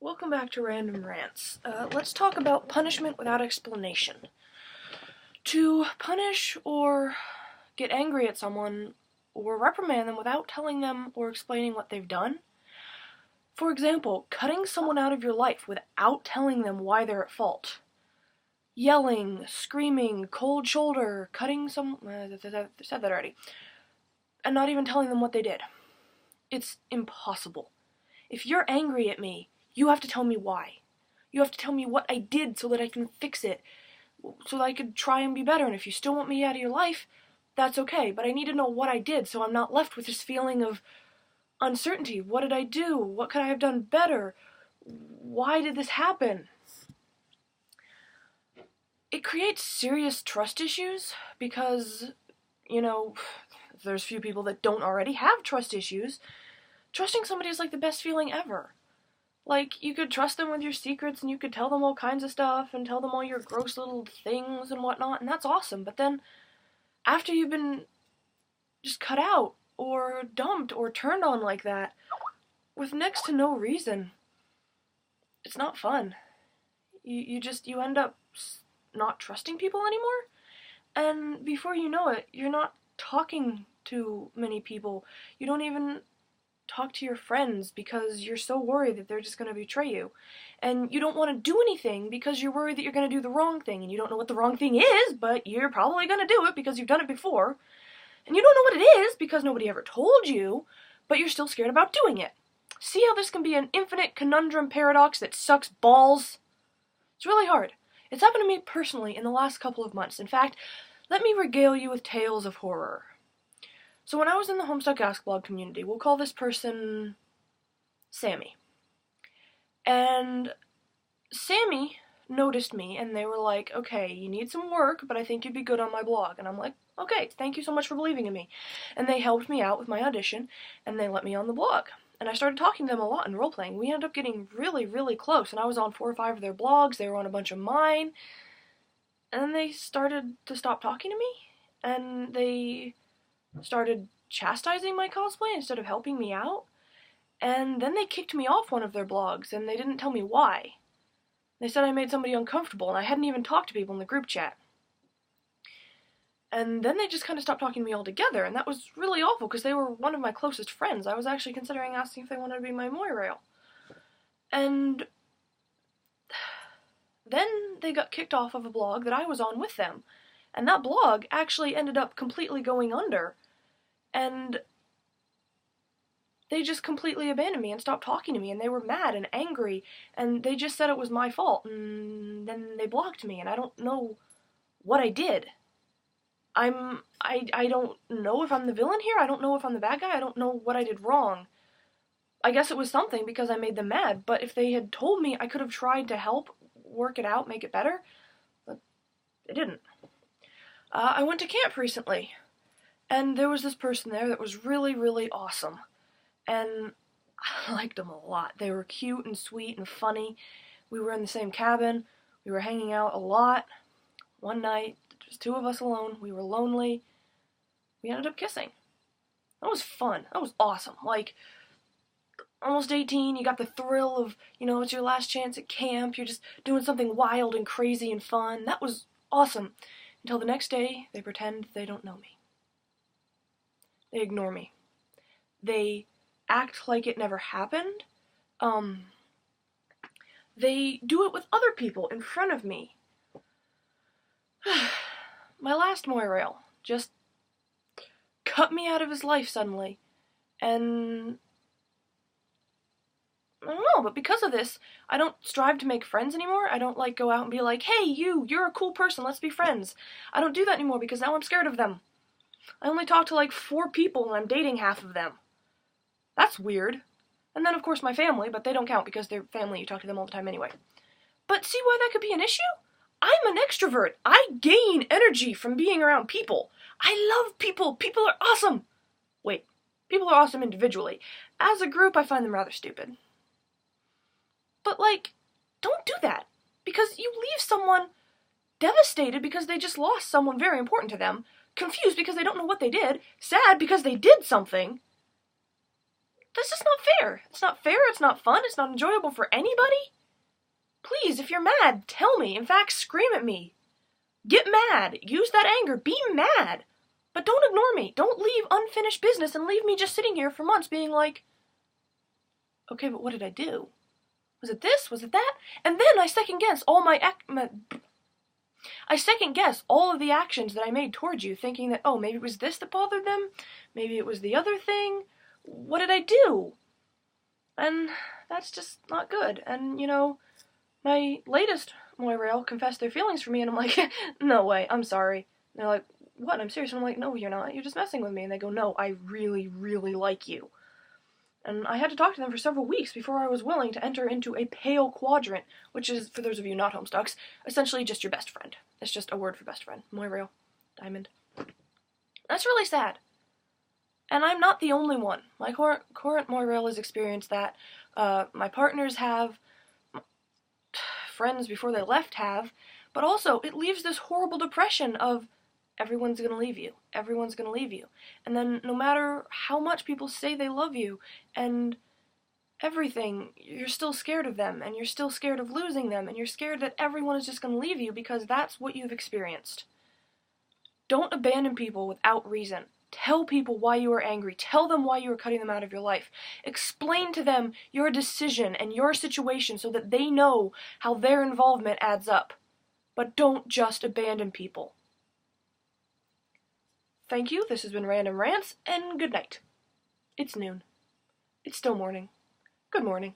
Welcome back to Random Rants. Let's talk about punishment without explanation. To punish or get angry at someone or reprimand them without telling them or explaining what they've done. For example, cutting someone out of your life without telling them why they're at fault. Yelling, screaming, cold shoulder, cutting I said that already. And not even telling them what they did. It's impossible. If you're angry at me, you have to tell me why. You have to tell me what I did so that I can fix it, so that I could try and be better. And if you still want me out of your life, that's okay. But I need to know what I did so I'm not left with this feeling of uncertainty. What did I do? What could I have done better? Why did this happen? It creates serious trust issues because, there's few people that don't already have trust issues. Trusting somebody is like the best feeling ever. Like, you could trust them with your secrets, and you could tell them all kinds of stuff, and tell them all your gross little things and whatnot, and that's awesome. But then, after you've been just cut out, or dumped, or turned on like that, with next to no reason, it's not fun. You end up not trusting people anymore, and before you know it, you're not talking to many people. You don't even talk to your friends because you're so worried that they're just going to betray you. And you don't want to do anything because you're worried that you're going to do the wrong thing, and you don't know what the wrong thing is, but you're probably going to do it because you've done it before. And you don't know what it is because nobody ever told you, but you're still scared about doing it. See how this can be an infinite conundrum paradox that sucks balls? It's really hard. It's happened to me personally in the last couple of months. In fact, let me regale you with tales of horror. So when I was in the Homestuck Ask blog community, we'll call this person Sammy. And Sammy noticed me, and they were like, okay, you need some work, but I think you'd be good on my blog. And I'm like, okay, thank you so much for believing in me. And they helped me out with my audition, and they let me on the blog. And I started talking to them a lot in role-playing. We ended up getting really, really close, and I was on 4 or 5 of their blogs. They were on a bunch of mine. And then they started to stop talking to me, and they started chastising my cosplay instead of helping me out. And then they kicked me off one of their blogs, and they didn't tell me why. They said I made somebody uncomfortable, and I hadn't even talked to people in the group chat. And then they just kind of stopped talking to me altogether, and that was really awful, because they were one of my closest friends. I was actually considering asking if they wanted to be my Moirail. And then they got kicked off of a blog that I was on with them. And that blog actually ended up completely going under. And they just completely abandoned me and stopped talking to me, and they were mad and angry, and they just said it was my fault, and then they blocked me, and I don't know what I did. I don't know if I'm the villain here, I don't know if I'm the bad guy, I don't know what I did wrong. I guess it was something because I made them mad, but if they had told me, I could have tried to help, work it out, make it better, but they didn't. I went to camp recently, and there was this person there that was really, really awesome. And I liked them a lot. They were cute and sweet and funny. We were in the same cabin. We were hanging out a lot. One night, just 2 of us alone. We were lonely. We ended up kissing. That was fun. That was awesome. Like, almost 18, you got the thrill of, it's your last chance at camp. You're just doing something wild and crazy and fun. That was awesome. Until the next day, they pretend they don't know me. They ignore me. They act like it never happened. They do it with other people in front of me. My last Moirail just cut me out of his life suddenly. And I don't know, but because of this, I don't strive to make friends anymore. I don't go out and be like, hey, you're a cool person, let's be friends. I don't do that anymore because now I'm scared of them. I only talk to 4 people and I'm dating half of them. That's weird. And then of course my family, but they don't count because they're family, you talk to them all the time anyway. But see why that could be an issue? I'm an extrovert. I gain energy from being around people. I love people. People are awesome. Wait, people are awesome individually. As a group, I find them rather stupid. But don't do that. Because you leave someone devastated because they just lost someone very important to them, confused because they don't know what they did, sad because they did something. That's just not fair. It's not fair, it's not fun, it's not enjoyable for anybody. Please, if you're mad, tell me. In fact, scream at me. Get mad. Use that anger. Be mad. But don't ignore me. Don't leave unfinished business and leave me just sitting here for months being like, okay, but what did I do? Was it this? Was it that? And then I second guess all I second guess all of the actions that I made towards you, thinking that, oh, maybe it was this that bothered them. Maybe it was the other thing. What did I do? And that's just not good. And, you know, my latest Moirail confessed their feelings for me, and I'm like, no way, I'm sorry. And they're like, what? I'm serious. And I'm like, no, you're not. You're just messing with me. And they go, no, I really, really like you. And I had to talk to them for several weeks before I was willing to enter into a pale quadrant, which is, for those of you not Homestucks, essentially just your best friend. It's just a word for best friend. Moirail. Diamond. That's really sad. And I'm not the only one. My current Moirail has experienced that. My partners have. Friends before they left have. But also, it leaves this horrible depression of everyone's gonna leave you. Everyone's gonna leave you. And then no matter how much people say they love you and everything, you're still scared of them, and you're still scared of losing them, and you're scared that everyone is just gonna leave you because that's what you've experienced. Don't abandon people without reason. Tell people why you are angry. Tell them why you are cutting them out of your life. Explain to them your decision and your situation so that they know how their involvement adds up. But don't just abandon people. Thank you, this has been Random Rants, and good night. It's noon. It's still morning. Good morning.